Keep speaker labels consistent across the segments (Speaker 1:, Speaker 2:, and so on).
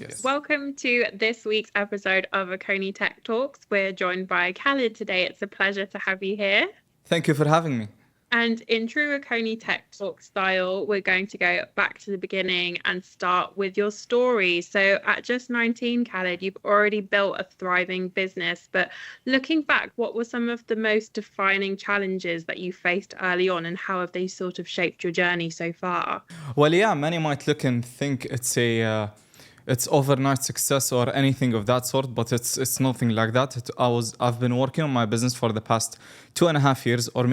Speaker 1: Yes.
Speaker 2: Welcome to this week's episode of Akoni Tech Talks. We're joined by Khaled today. It's a pleasure to have you here.
Speaker 1: Thank you for having me.
Speaker 2: And in true Akoni Tech Talk style, we're going to go back to the beginning and start with your story. So at just 19, Khaled, you've already built a thriving business. But looking back, what were some of the most defining challenges that you faced early on, and how have they sort of shaped your journey so far?
Speaker 1: Well, yeah, many might look and think it's overnight success or anything of that sort, but it's nothing like that. I've been working on my business for the past 2.5 years, or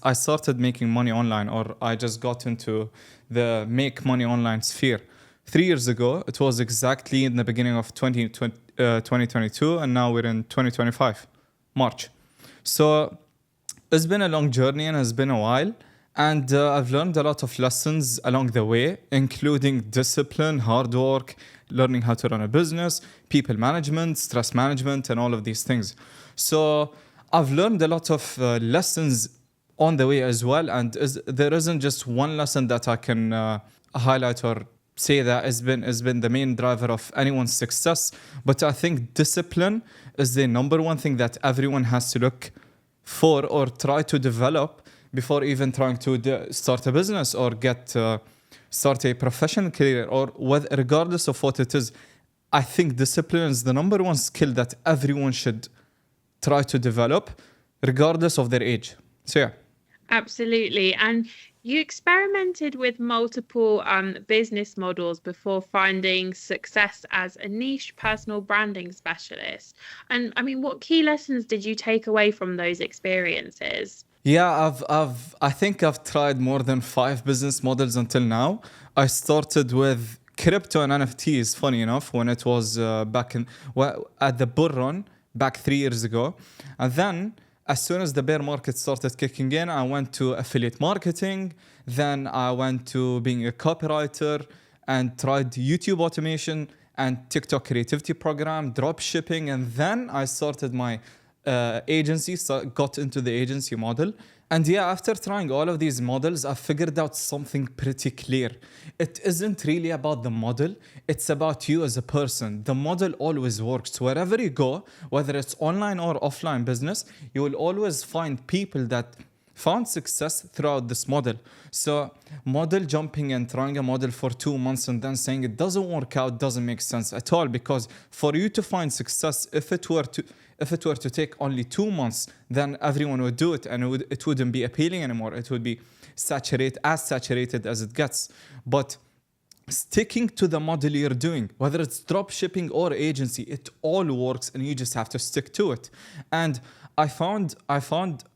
Speaker 1: I started making money online, or I just got into the make money online sphere 3 years ago. It was exactly in the beginning of 2022, and now we're in 2025, March. So it's been a long journey and it's been a while. And I've learned a lot of lessons along the way, including discipline, hard work, learning how to run a business, people management, stress management, and all of these things. So I've learned a lot of lessons on the way as well. And there isn't just one lesson that I can highlight or say that has been the main driver of anyone's success. But I think discipline is the number one thing that everyone has to look for or try to develop before even trying to start a business or start a professional career, or regardless of what it is. I think discipline is the number one skill that everyone should try to develop, regardless of their age. So yeah.
Speaker 2: Absolutely. And you experimented with multiple business models before finding success as a niche personal branding specialist. And I mean, what key lessons did you take away from those experiences?
Speaker 1: Yeah, I think I've tried more than 5 business models until now. I started with crypto and NFTs, funny enough, when it was at the bull run back 3 years ago. And then, as soon as the bear market started kicking in, I went to affiliate marketing. Then I went to being a copywriter and tried YouTube automation and TikTok creativity program, dropshipping. And then I started my agency, so got into the agency model. And yeah, after trying all of these models, I figured out something pretty clear. It isn't really about the model, it's about you as a person. The model always works. Wherever you go, whether it's online or offline business, you will always find people that found success throughout this model. So model jumping and trying a model for 2 months and then saying it doesn't work out doesn't make sense at all, because for you to find success, if it were to take only 2 months, then everyone would do it, and it wouldn't be appealing anymore. It would be saturated as it gets. But sticking to the model you're doing, whether it's drop shipping or agency, it all works, and you just have to stick to it. And I found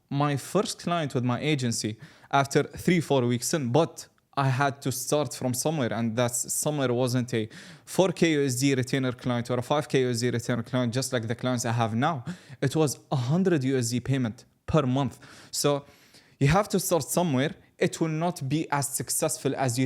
Speaker 1: my first client with my agency after 3-4 weeks in, but I had to start from somewhere, and that somewhere wasn't a 4K USD retainer client or a 5K USD retainer client, just like the clients I have now. It was 100 USD payment per month. So you have to start somewhere. It will not be as successful as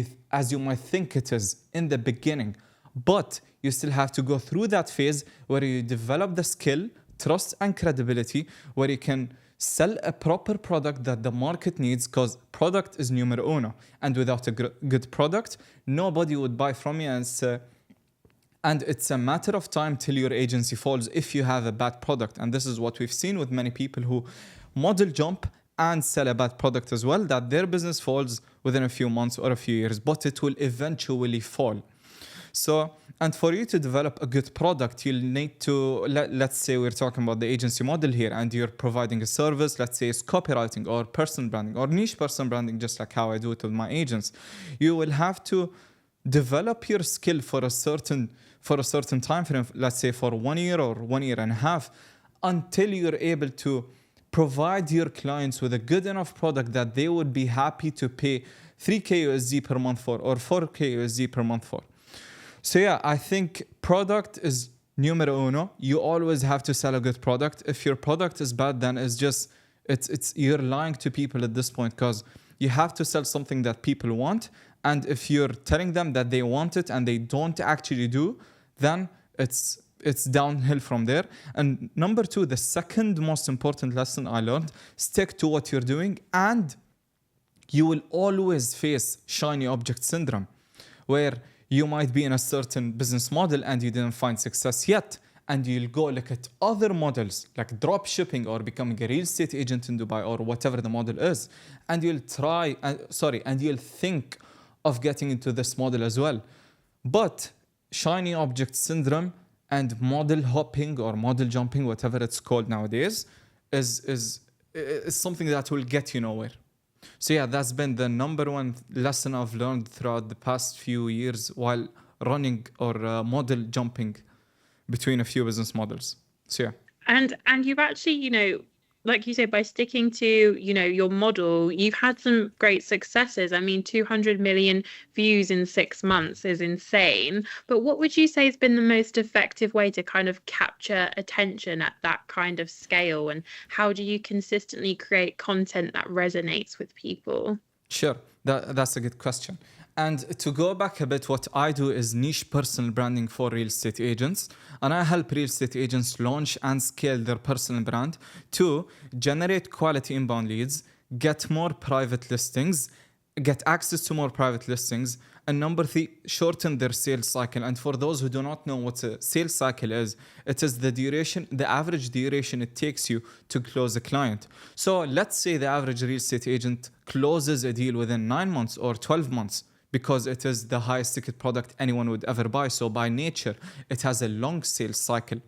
Speaker 1: you might think it is in the beginning, but you still have to go through that phase where you develop the skill, trust, and credibility, where you can sell a proper product that the market needs, because product is numero uno. And without a good product, nobody would buy from you. And it's a matter of time till your agency falls if you have a bad product. And this is what we've seen with many people who model jump and sell a bad product as well, that their business falls within a few months or a few years, but it will eventually fall. So, and for you to develop a good product, you'll need to, let's say we're talking about the agency model here, and you're providing a service, let's say it's copywriting or personal branding or niche personal branding, just like how I do it with my agents. You will have to develop your skill for a certain time frame, let's say for 1 year or 1.5 years, until you're able to provide your clients with a good enough product that they would be happy to pay 3K USD per month for, or 4K USD per month for. So yeah, I think product is numero uno. You always have to sell a good product. If your product is bad, then it's you're lying to people at this point, because you have to sell something that people want. And if you're telling them that they want it and they don't actually do, then it's downhill from there. And number 2, the second most important lesson I learned: stick to what you're doing, and you will always face shiny object syndrome, where You might be in a certain business model and you didn't find success yet. And you'll go look at other models like drop shipping or becoming a real estate agent in Dubai or whatever the model is. And you'll and you'll think of getting into this model as well. But shiny object syndrome and model hopping or model jumping, whatever it's called nowadays, is something that will get you nowhere. So yeah, that's been the number one lesson I've learned throughout the past few years while running or model jumping between a few business models. So yeah.
Speaker 2: And you've actually, like you said, by sticking to, your model, you've had some great successes. I mean, 200 million views in 6 months is insane. But what would you say has been the most effective way to kind of capture attention at that kind of scale? And how do you consistently create content that resonates with people?
Speaker 1: Sure, that's a good question. And to go back a bit, what I do is niche personal branding for real estate agents. And I help real estate agents launch and scale their personal brand to generate quality inbound leads, get more private listings, get access to more private listings, and number 3, shorten their sales cycle. And for those who do not know what a sales cycle is, it is the average duration it takes you to close a client. So let's say the average real estate agent closes a deal within 9 months or 12 months. Because it is the highest ticket product anyone would ever buy. So by nature, it has a long sales cycle.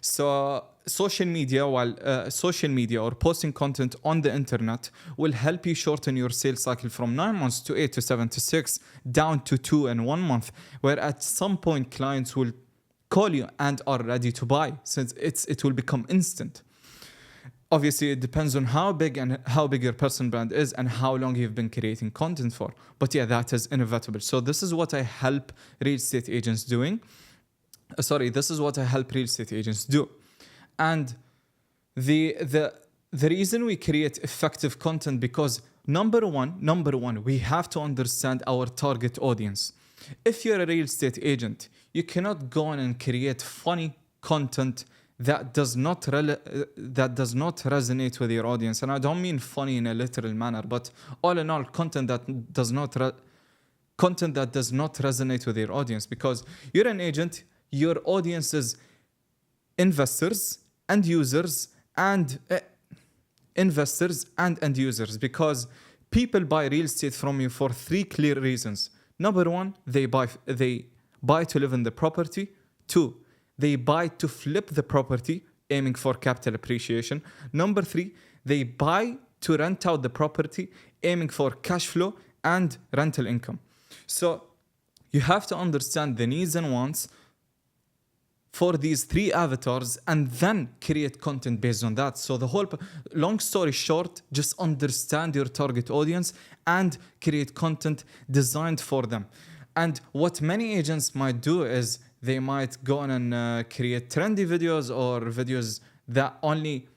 Speaker 1: So social media or posting content on the internet will help you shorten your sales cycle from 9 months to 8 to 7 to 6 down to 2 and 1 month, where at some point clients will call you and are ready to buy, since it will become instant. Obviously, it depends on how big your personal brand is and how long you've been creating content for. But yeah, that is inevitable. So this is what I help real estate agents doing. This is what I help real estate agents do. And the reason we create effective content, because number one, we have to understand our target audience. If you're a real estate agent, you cannot go on and create funny content that does not resonate with your audience. And I don't mean funny in a literal manner, but all in all, content that does not resonate with your audience. Because you're an agent, your audience is investors and users and end users, because people buy real estate from you for 3 clear reasons. Number 1, they buy to live in the property. 2, they buy to flip the property, aiming for capital appreciation. Number 3, they buy to rent out the property, aiming for cash flow and rental income. So you have to understand the needs and wants for these 3 avatars and then create content based on that. So long story short, just understand your target audience and create content designed for them. And what many agents might do is they might go on and create trendy videos or videos that only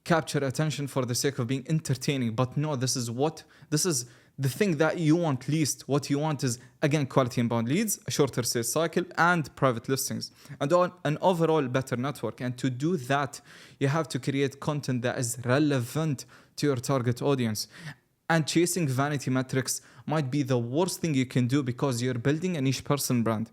Speaker 1: capture attention for the sake of being entertaining. But no, this is the thing that you want least. What you want is, again, quality inbound leads, a shorter sales cycle, and private listings, and an overall better network. And to do that, you have to create content that is relevant to your target audience. And chasing vanity metrics might be the worst thing you can do, because you're building a niche person brand.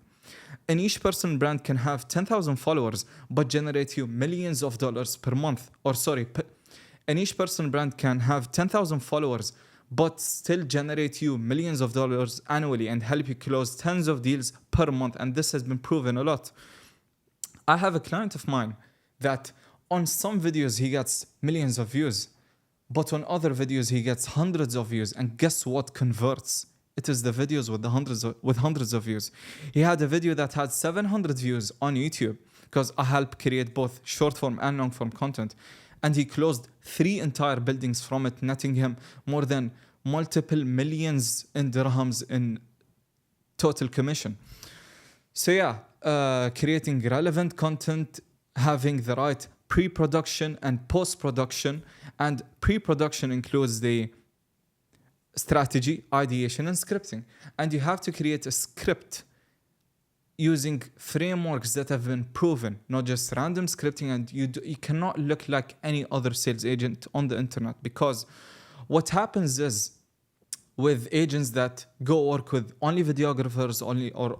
Speaker 1: A niche person brand can have 10,000 followers, but generate you millions of dollars per month. A niche person brand can have 10,000 followers, but still generate you millions of dollars annually and help you close tens of deals per month. And this has been proven a lot. I have a client of mine that on some videos he gets millions of views, but on other videos he gets hundreds of views. And guess what converts? It is the videos with hundreds of views. He had a video that had 700 views on YouTube, because I help create both short form and long form content. And he closed 3 entire buildings from it, netting him more than multiple millions in dirhams in total commission. So yeah, creating relevant content, having the right pre-production and post-production. And pre-production includes the strategy, ideation, and scripting. And you have to create a script using frameworks that have been proven, not just random scripting. And you cannot look like any other sales agent on the internet, because what happens is with agents that go work with only videographers,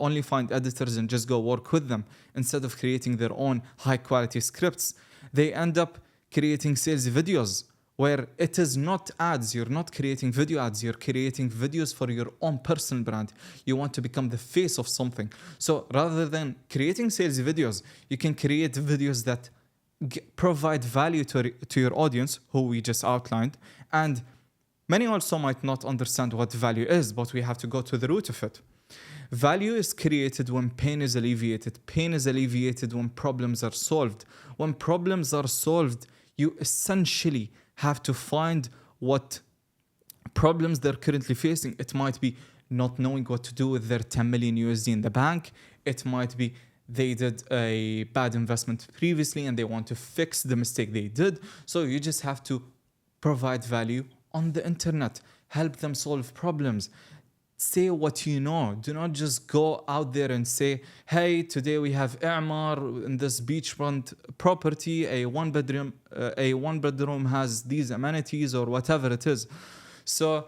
Speaker 1: only find editors and just go work with them instead of creating their own high quality scripts. They end up creating sales videos where it is not ads. You're not creating video ads. You're creating videos for your own personal brand. You want to become the face of something. So rather than creating sales videos, you can create videos that provide value to your audience, who we just outlined. And many also might not understand what value is, but we have to go to the root of it. Value is created when pain is alleviated. Pain is alleviated when problems are solved. When problems are solved, you essentially have to find what problems they're currently facing. It might be not knowing what to do with their 10 million USD in the bank. It might be they did a bad investment previously and they want to fix the mistake they did. So you just have to provide value on the internet, help them solve problems. Say what you know. Do not just go out there and say, hey, today we have I'mar in this beachfront property, a one bedroom has these amenities or whatever it is. So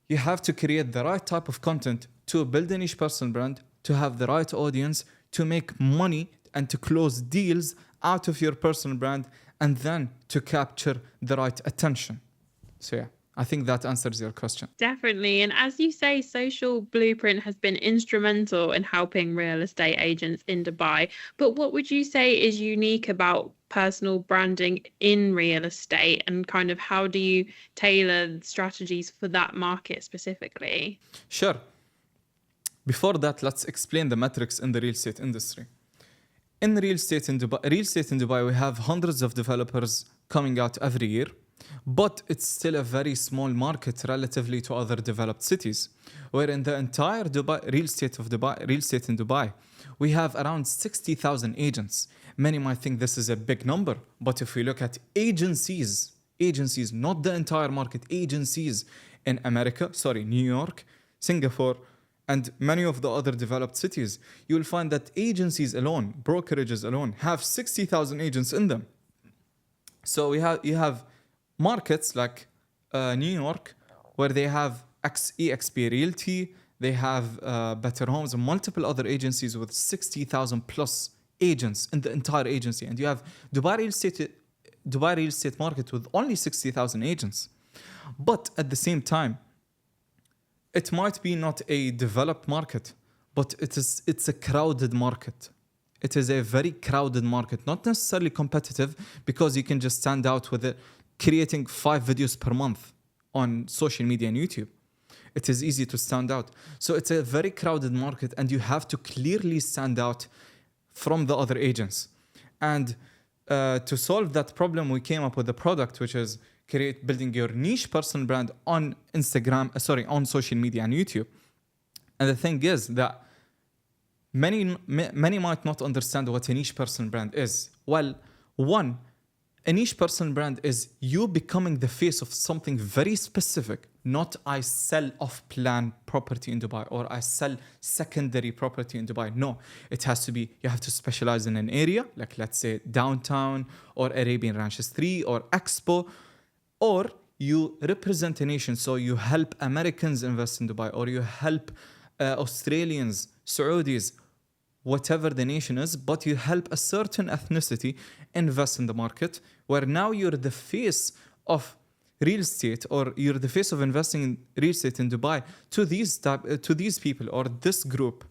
Speaker 1: you have to create the right type of content to build a niche personal brand, to have the right audience, to make money and to close deals out of your personal brand, and then to capture the right attention. So yeah, I think that answers your question.
Speaker 2: Definitely. And as you say, Social Blueprint has been instrumental in helping real estate agents in Dubai. But what would you say is unique about personal branding in real estate, and kind of how do you tailor strategies for that market specifically?
Speaker 1: Sure. Before that, let's explain the metrics in the real estate industry. In real estate in Dubai, we have hundreds of developers coming out every year. But it's still a very small market relatively to other developed cities, where in the entire real estate in Dubai, we have around 60,000 agents. Many might think this is a big number, but if we look at agencies, not the entire market, agencies in New York, Singapore, and many of the other developed cities, you will find that agencies alone, brokerages alone, have 60,000 agents in them. So you have markets like New York, where they have eXp Realty, they have Better Homes, and multiple other agencies with 60,000 plus agents in the entire agency. And you have Dubai real estate market with only 60,000 agents. But at the same time, it might be not a developed market, but it's a crowded market. It is a very crowded market, not necessarily competitive, because you can just stand out with it creating 5 videos per month on social media and YouTube. It is easy to stand out. So it's a very crowded market, and you have to clearly stand out from the other agents. And to solve that problem, we came up with a product, which is building your niche personal brand on on social media and YouTube. And the thing is that many might not understand what a niche personal brand is. Well, one, a niche personal brand is you becoming the face of something very specific, not I sell off-plan property in Dubai or I sell secondary property in Dubai. No, it has to be, you have to specialize in an area, like let's say downtown or Arabian Ranches 3 or Expo, or you represent a nation. So you help Americans invest in Dubai, or you help Australians, Saudis, whatever the nation is, but you help a certain ethnicity invest in the market, where now you're the face of real estate, or you're the face of investing in real estate in Dubai to these people or this group.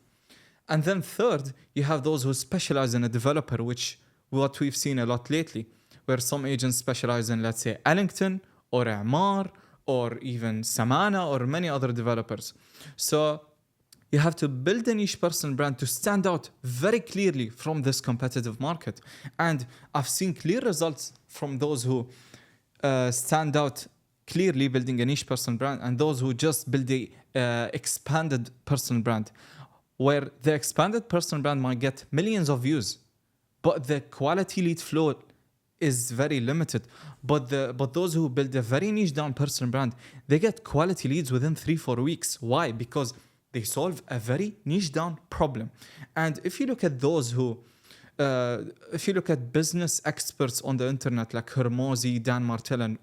Speaker 1: And then third, you have those who specialize in a developer, which what we've seen a lot lately, where some agents specialize in, let's say, Ellington or I'mar or even Samana or many other developers. So you have to build a niche personal brand to stand out very clearly from this competitive market. And I've seen clear results from those who stand out clearly building a niche personal brand, and those who just build the expanded personal brand, where the expanded personal brand might get millions of views, but the quality lead flow is very limited. But those who build a very niche down personal brand, they get quality leads within 3-4 weeks. Why? Because they solve a very niche down problem. And if you look at those who, if you look at business experts on the internet like Hermosi, Dan Martell, and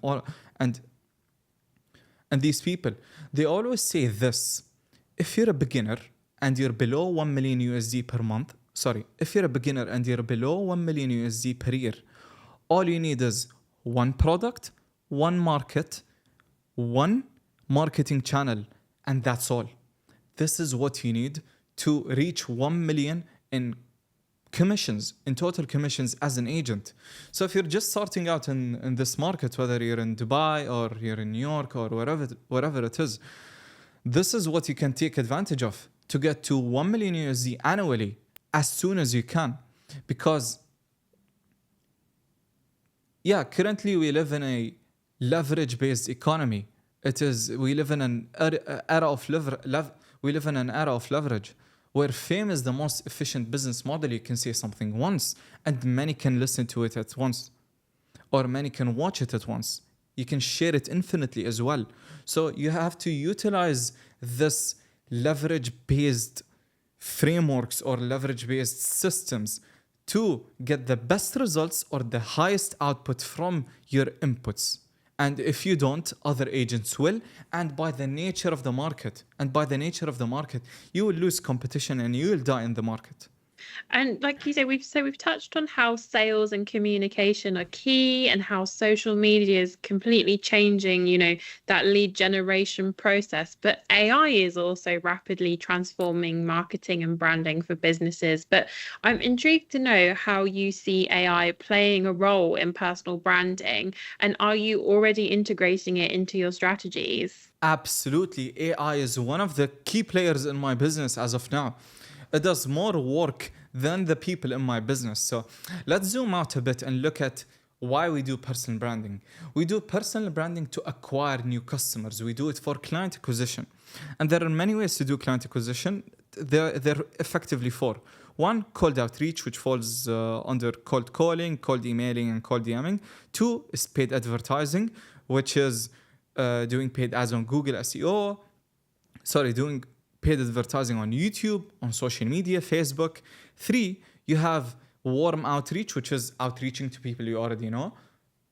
Speaker 1: And these people, they always say this: if you're a beginner and you're below 1 million USD per month, sorry, if you're a beginner and you're below 1 million USD per year, all you need is one product, one market, one marketing channel, and that's all. This is what you need to reach 1 million in commissions, in total commissions as an agent. So if you're just starting out in this market, whether you're in Dubai or you're in New York or wherever it is, this is what you can take advantage of to get to 1 million USD annually as soon as you can. Because, yeah, currently we live in a leverage-based economy. We live in an era of leverage, where fame is the most efficient business model. You can say something once, and many can listen to it at once, or many can watch it at once. You can share it infinitely as well. So you have to utilize this leverage-based frameworks or leverage-based systems to get the best results or the highest output from your inputs. And if you don't, other agents will. And by the nature of the market, you will lose competition and you will die in the market.
Speaker 2: And like you say, we've touched on how sales and communication are key, and how social media is completely changing, that lead generation process. But AI is also rapidly transforming marketing and branding for businesses. But I'm intrigued to know how you see AI playing a role in personal branding, and are you already integrating it into your strategies?
Speaker 1: Absolutely. AI is one of the key players in my business as of now. It does more work than the people in my business. So let's zoom out a bit and look at why we do personal branding. We do personal branding to acquire new customers. We do it for client acquisition. And there are many ways to do client acquisition. They're effectively four. One, cold outreach, which falls under cold calling, cold emailing, and cold DMing. Two is paid advertising, which is doing paid ads on Google SEO. Doing paid advertising on YouTube, on social media, Facebook. Three, you have warm outreach, which is outreaching to people you already know,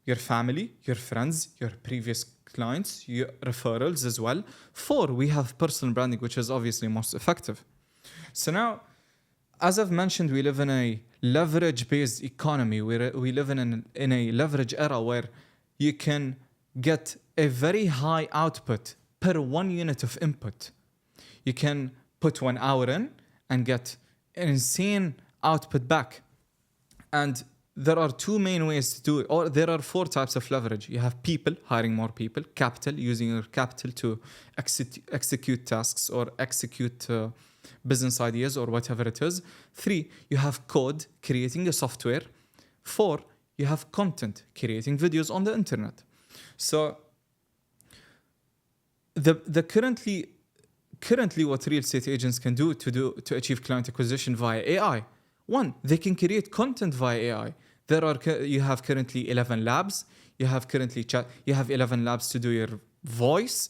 Speaker 1: your family, your friends, your previous clients, your referrals as well. Four, we have personal branding, which is obviously most effective. So now, as I've mentioned, we live in a leverage-based economy. We live in a leverage era where you can get a very high output per 1 unit of input. You can put 1 hour in and get an insane output back. And there are two main ways to do it, or there are 4 types of leverage. You have people, hiring more people; capital, using your capital to execute tasks or execute business ideas or whatever it is. 3, you have code, creating a software. 4, you have content, creating videos on the internet. So the currently what real estate agents can do to achieve client acquisition via AI. 1, they can create content via AI. You have currently 11 labs. You have currently you have 11 labs to do your voice.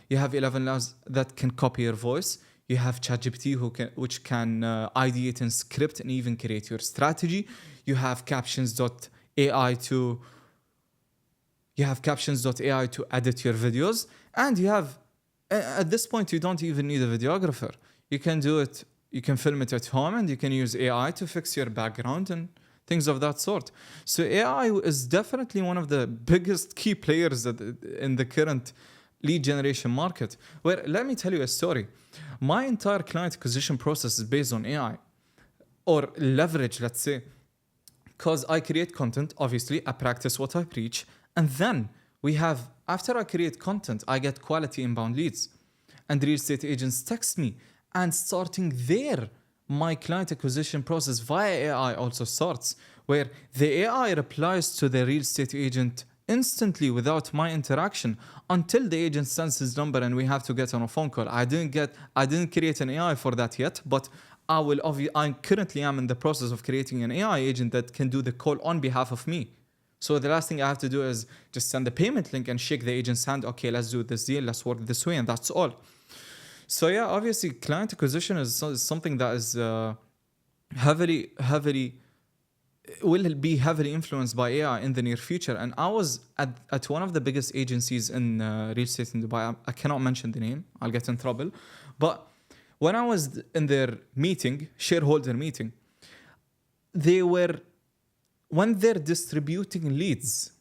Speaker 1: You have 11 labs that can copy your voice. You have ChatGPT which can ideate and script and even create your strategy. You have captions.ai to edit your videos, and you have, at this point, you don't even need a videographer. You can do it. You can film it at home, and you can use AI to fix your background and things of that sort. So AI is definitely one of the biggest key players in the current lead generation market. Where, let me tell you a story. My entire client acquisition process is based on AI or leverage, let's say, because I create content. Obviously, I practice what I preach, and then after I create content, I get quality inbound leads, and real estate agents text me, and starting there, my client acquisition process via AI also starts, where the AI replies to the real estate agent instantly without my interaction until the agent sends his number and we have to get on a phone call. I didn't create an AI for that yet, but I currently am in the process of creating an AI agent that can do the call on behalf of me. So the last thing I have to do is just send the payment link and shake the agent's hand. Okay, let's do this deal. Let's work this way, and that's all. So yeah, obviously, client acquisition is something that is heavily will be heavily influenced by AI in the near future. And I was at one of the biggest agencies in real estate in Dubai. I cannot mention the name, I'll get in trouble. But when I was in their meeting, shareholder meeting, they were, when they're distributing leads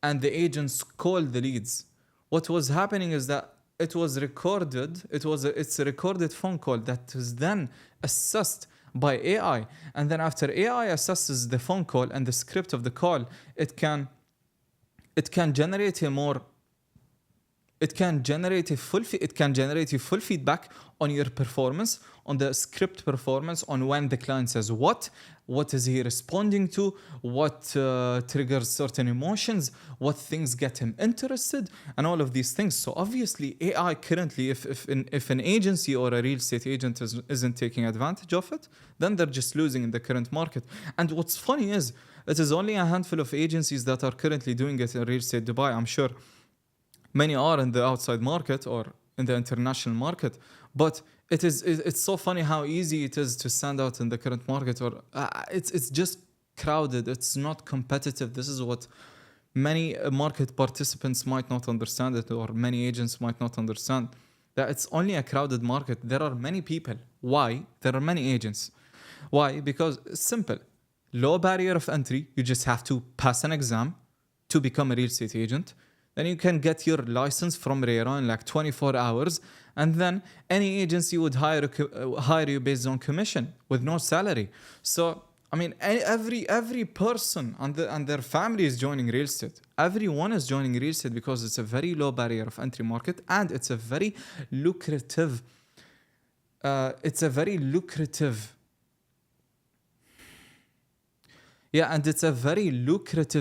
Speaker 1: and the agents call the leads, what was happening is that it was recorded, it's a recorded phone call that is then assessed by AI. And then after AI assesses the phone call and the script of the call, it can generate a more it can generate a full feedback on your performance, on the script performance, on when the client says what is he responding to, what triggers certain emotions, what things get him interested, and all of these things. So obviously AI currently, if an agency or a real estate agent isn't taking advantage of it, then they're just losing in the current market. And what's funny is it is only a handful of agencies that are currently doing it in real estate Dubai. I'm sure many are in the outside market or in the international market, but it's so funny how easy it is to stand out in the current market, or it's just crowded. It's not competitive. This is what many market participants might not understand it, or many agents might not understand, that it's only a crowded market. There are many people. Why? There are many agents. Why? Because it's simple. Low barrier of entry. You just have to pass an exam to become a real estate agent. Then you can get your license from RERA in like 24 hours. And then any agency would hire you based on commission with no salary. So, I mean, every person and their family is joining real estate. Everyone is joining real estate because it's a very low barrier of entry market, and it's a very lucrative, and it's a very lucrative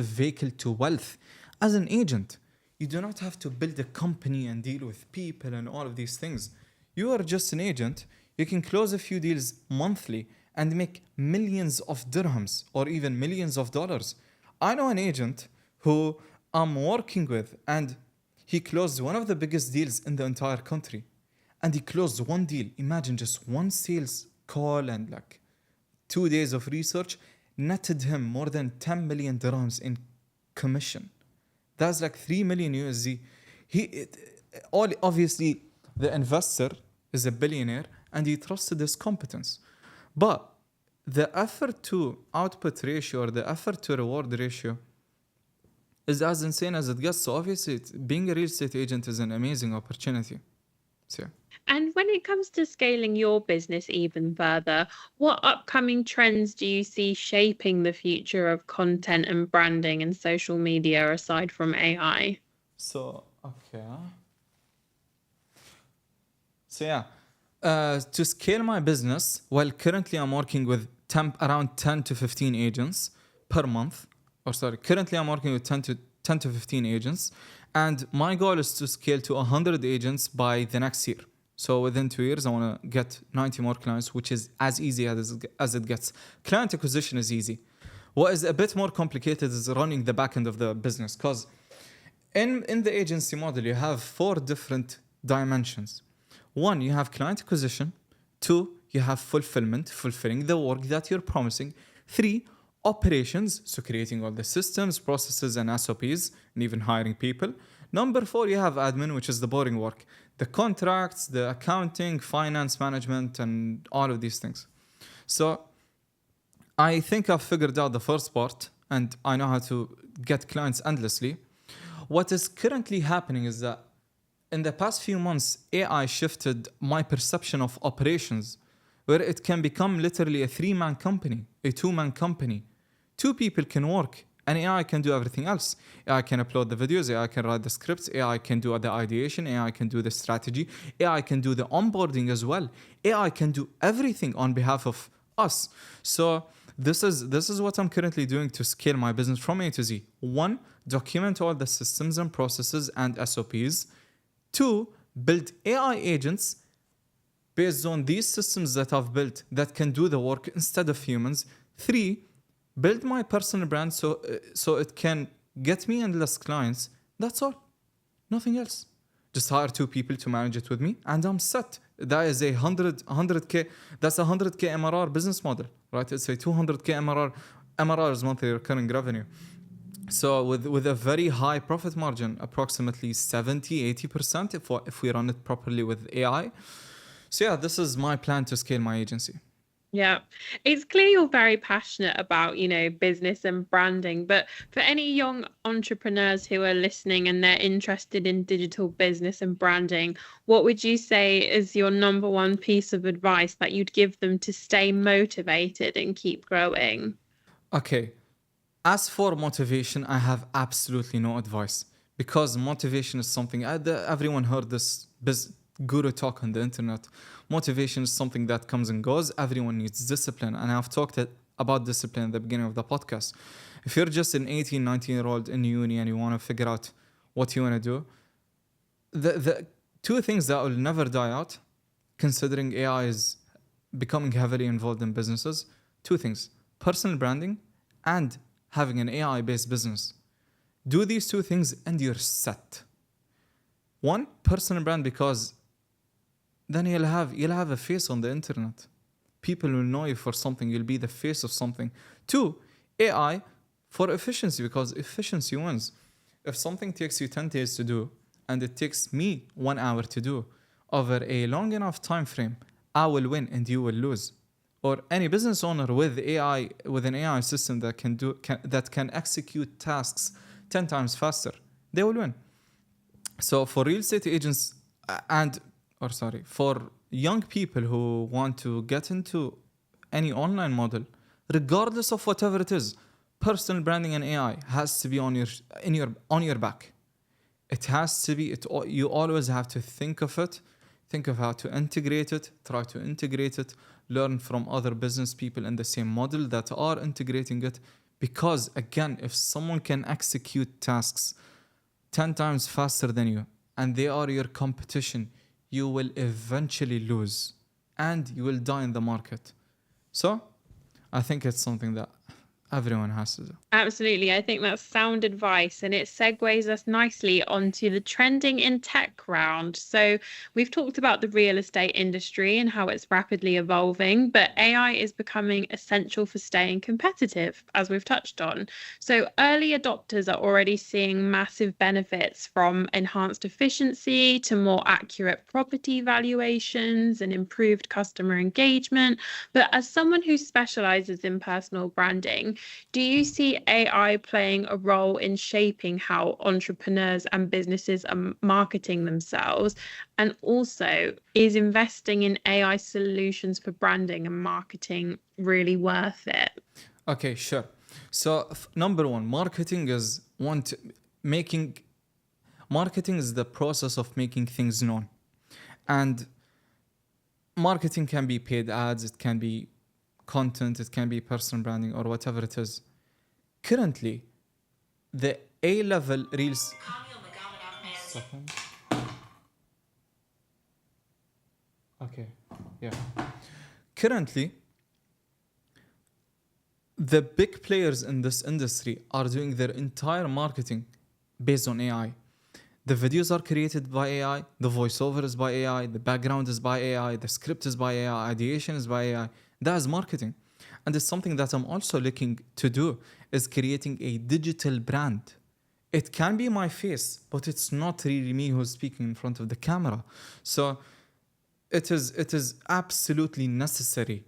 Speaker 1: vehicle to wealth. As an agent, you do not have to build a company and deal with people and all of these things. You are just an agent. You can close a few deals monthly and make millions of dirhams or even millions of dollars. I know an agent who I'm working with, and he closed one of the biggest deals in the entire country. And he closed one deal. Imagine just one sales call and like 2 days of research netted him more than 10 million dirhams in commission. That's like 3 million USD. Obviously, the investor is a billionaire and he trusted his competence. But the effort to output ratio, or the effort to reward ratio, is as insane as it gets. So obviously, being a real estate agent is an amazing opportunity. So,
Speaker 2: And when it comes to scaling your business even further, what upcoming trends do you see shaping the future of content and branding and social media aside from AI?
Speaker 1: Okay. To scale my business, well, currently I'm working with around 10 to 15 agents per month. Currently I'm working with 10 to 15 agents. And my goal is to scale to 100 agents by the next year. So within 2 years, I want to get 90 more clients, which is as easy as it gets. Client acquisition is easy. What is a bit more complicated is running the back end of the business. Because in the agency model, you have 4 different dimensions. 1, you have client acquisition. 2, you have fulfillment, fulfilling the work that you're promising. 3, operations, so creating all the systems, processes, and SOPs, and even hiring people. Number 4, you have admin, which is the boring work. The contracts, the accounting, finance management, and all of these things. So I think I've figured out the first part, and I know how to get clients endlessly. What is currently happening is that in the past few months, AI shifted my perception of operations, where it can become literally a 3-man company, a 2-man company. 2 people can work, and AI can do everything else. AI can upload the videos, AI can write the scripts, AI can do the ideation, AI can do the strategy, AI can do the onboarding as well. AI can do everything on behalf of us. So this is what I'm currently doing to scale my business from A to Z. 1, document all the systems and processes and SOPs. 2, build AI agents based on these systems that I've built that can do the work instead of humans. 3, build my personal brand so it can get me endless clients. That's all. Nothing else. Just hire 2 people to manage it with me and I'm set. That is a 100K. That's a 100K MRR business model, right? It's a 200K MRR MRR is monthly recurring revenue. So with a very high profit margin, approximately 70-80% if we run it properly with AI. So yeah, this is my plan to scale my agency.
Speaker 2: Yeah, it's clear you're very passionate about, business and branding. But for any young entrepreneurs who are listening and they're interested in digital business and branding, what would you say is your number one piece of advice that you'd give them to stay motivated and keep growing?
Speaker 1: Okay, as for motivation, I have absolutely no advice because motivation is something everyone heard this guru talk on the internet. Motivation is something that comes and goes. Everyone needs discipline, and I've talked about discipline at the beginning of the podcast. If you're just an 18, 19-year-old in uni and you want to figure out what you want to do, the two things that will never die out, considering AI is becoming heavily involved in businesses, two things: personal branding and having an AI based business. Do these two things and you're set. One, personal brand, because then you'll have a face on the internet. People will know you for something, you'll be the face of something. Two, AI for efficiency, because efficiency wins. If something takes you 10 days to do and it takes me 1 hour to do over a long enough time frame, I will win and you will lose. Or any business owner with AI, with an AI system that can execute tasks 10 times faster, they will win. So for real estate agents for young people who want to get into any online model, regardless of whatever it is, personal branding and AI has to be on your back. It has to be. You always have to think of it. Think of how to integrate it. Try to integrate it. Learn from other business people in the same model that are integrating it. Because again, if someone can execute tasks 10 times faster than you, and they are your competition, you will eventually lose and you will die in the market. So I think it's something that everyone has to do.
Speaker 2: Absolutely. I think that's sound advice, and it segues us nicely onto the trending in tech round. So we've talked about the real estate industry and how it's rapidly evolving, but AI is becoming essential for staying competitive, as we've touched on. So early adopters are already seeing massive benefits, from enhanced efficiency to more accurate property valuations and improved customer engagement. But as someone who specializes in personal branding, do you see AI playing a role in shaping how entrepreneurs and businesses are marketing themselves? And also, is investing in AI solutions for branding and marketing really worth it?
Speaker 1: Okay, sure. So number one, marketing is the process of making things known. And marketing can be paid ads, it can be content, it can be personal branding, or whatever it is. Currently, the A-level reels. Second. Okay, yeah. Currently, the big players in this industry are doing their entire marketing based on AI. The videos are created by AI, the voiceover is by AI, the background is by AI, the script is by AI, ideation is by AI. That is marketing. And it's something that I'm also looking to do, is creating a digital brand. It can be my face, but it's not really me who's speaking in front of the camera. So it is absolutely necessary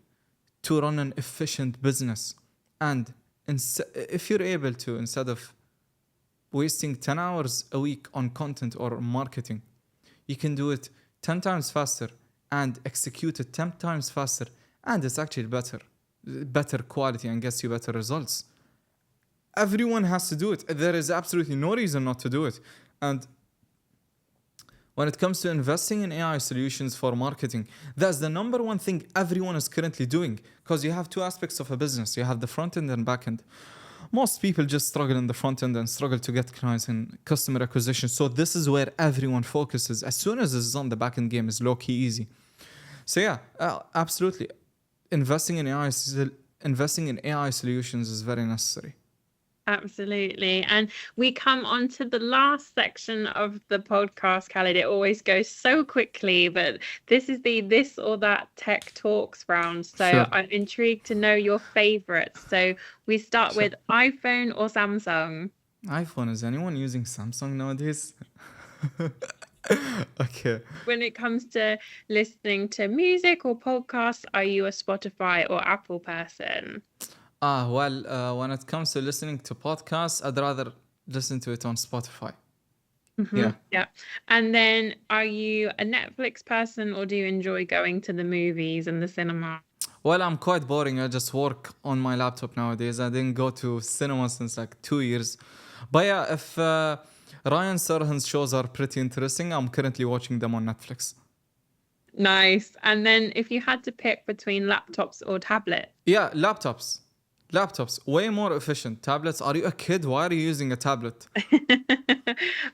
Speaker 1: to run an efficient business. And if you're able to, instead of wasting 10 hours a week on content or marketing, you can do it 10 times faster and execute it 10 times faster, and it's actually better quality and gets you better results. Everyone has to do it. There is absolutely no reason not to do it. And when it comes to investing in AI solutions for marketing, that's the number one thing everyone is currently doing, because you have two aspects of a business. You have the front end and back end. Most people just struggle in the front end and struggle to get clients and customer acquisition. So this is where everyone focuses. As soon as it's on, the back end game is low-key easy. So yeah, absolutely. Investing in AI solutions is very necessary.
Speaker 2: Absolutely. And we come on to the last section of the podcast, Khaled. It always goes so quickly, but this is the this or that tech talks round. So
Speaker 1: Sure.
Speaker 2: I'm intrigued to know your favorites. So we start
Speaker 1: Sure.
Speaker 2: with iPhone or Samsung.
Speaker 1: iPhone, is anyone using Samsung nowadays? Okay.
Speaker 2: When it comes to listening to music or podcasts, are you a Spotify or Apple person?
Speaker 1: When it comes to listening to podcasts, I'd rather listen to it on Spotify.
Speaker 2: Hmm.
Speaker 1: Yeah.
Speaker 2: Yeah. And then are you a Netflix person or do you enjoy going to the movies and the cinema?
Speaker 1: Well, I'm quite boring. I just work on my laptop nowadays. I didn't go to cinema since like 2 years. But yeah, if Ryan Serhan's shows are pretty interesting, I'm currently watching them on Netflix.
Speaker 2: Nice. And then if you had to pick between laptops or tablets.
Speaker 1: Yeah, laptops. Laptops, way more efficient. Tablets, are you a kid? Why are you using a tablet?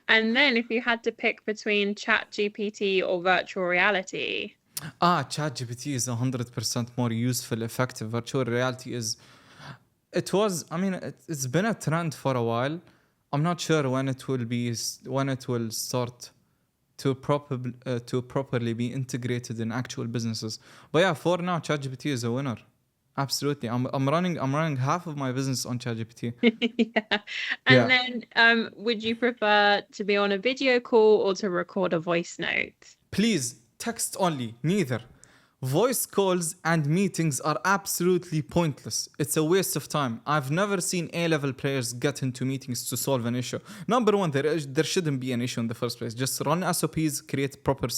Speaker 2: And then if you had to pick between ChatGPT or virtual reality.
Speaker 1: ChatGPT is 100% more useful, effective. Virtual reality is, it's been a trend for a while. I'm not sure when when it will start to properly be integrated in actual businesses. But yeah, for now, ChatGPT is a winner. Absolutely. I'm running half of my business on ChatGPT.
Speaker 2: Yeah. And
Speaker 1: Yeah.
Speaker 2: then would you prefer to be on a video call or to record a voice note?
Speaker 1: Please, text only, neither. Voice calls and meetings are absolutely pointless. It's a waste of time. I've never seen A-level players get into meetings to solve an issue. Number one, there shouldn't be an issue in the first place. Just run SOPs, create proper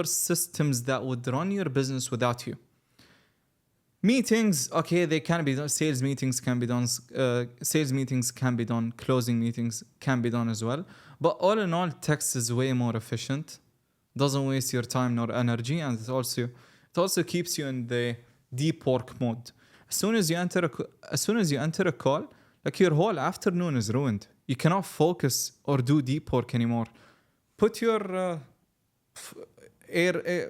Speaker 1: systems that would run your business without you. Meetings, okay, they can be done. Sales meetings can be done. Sales meetings can be done. Closing meetings can be done as well. But all in all, text is way more efficient. Doesn't waste your time nor energy, and it also keeps you in the deep work mode. As soon as you enter a call, like your whole afternoon is ruined. You cannot focus or do deep work anymore. Put your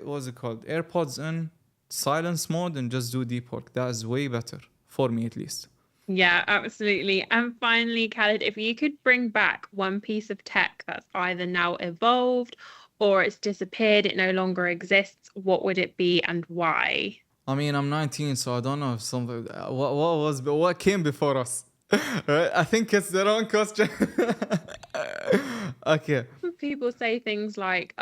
Speaker 1: what's it called? AirPods in silence mode and just do deep work. That is way better for me, at least.
Speaker 2: Yeah, absolutely. And finally, Khaled, if you could bring back one piece of tech that's either now evolved or it's disappeared, it no longer exists, what would it be and why?
Speaker 1: I mean, I'm 19, so I don't know if something. What came before us? Right? I think it's the wrong question. Okay.
Speaker 2: People say things like,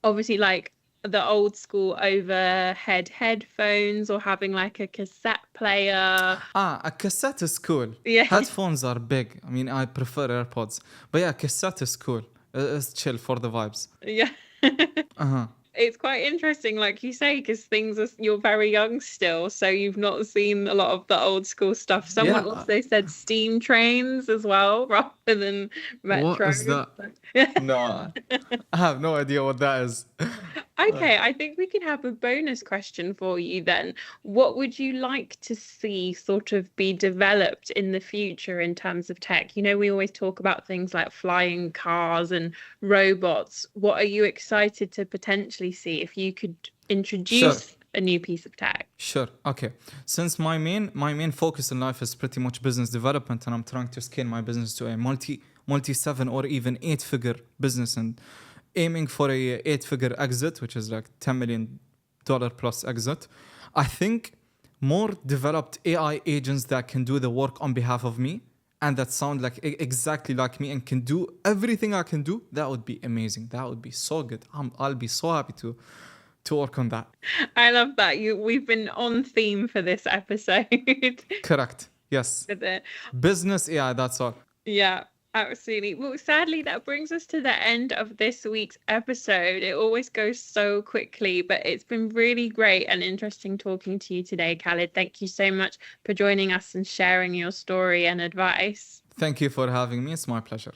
Speaker 2: obviously, like the old school overhead headphones or having like a cassette player.
Speaker 1: A cassette is cool.
Speaker 2: Yeah.
Speaker 1: Headphones are big. I mean, I prefer AirPods. But yeah, cassette is cool. It's chill for the vibes.
Speaker 2: Yeah.
Speaker 1: Uh-huh.
Speaker 2: It's quite interesting, like you say, because you're very young still, so you've not seen a lot of the old school stuff. Someone
Speaker 1: Yeah.
Speaker 2: also said steam trains as well, rather than
Speaker 1: What is
Speaker 2: metros.
Speaker 1: that? No, I have no idea what that is.
Speaker 2: Okay, I think we can have a bonus question for you then. What would you like to see sort of be developed in the future in terms of tech? You know, we always talk about things like flying cars and robots. What are you excited to potentially see if you could introduce a new piece of tech?
Speaker 1: Sure. Okay. Since my main focus in life is pretty much business development, and I'm trying to scale my business to a multi 7 or even 8-figure business, and aiming for a 8-figure exit, which is like $10 million plus exit. I think more developed AI agents that can do the work on behalf of me and that sound like exactly like me and can do everything I can do. That would be amazing. That would be so good. I'll be so happy to work on that.
Speaker 2: I love that. We've been on theme for this episode.
Speaker 1: Correct. Yes.
Speaker 2: With it.
Speaker 1: Business AI. That's all.
Speaker 2: Yeah, absolutely. Well, sadly, that brings us to the end of this week's episode. It always goes so quickly, but it's been really great and interesting talking to you today, Khaled. Thank you so much for joining us and sharing your story and advice.
Speaker 1: Thank you for having me. It's my pleasure.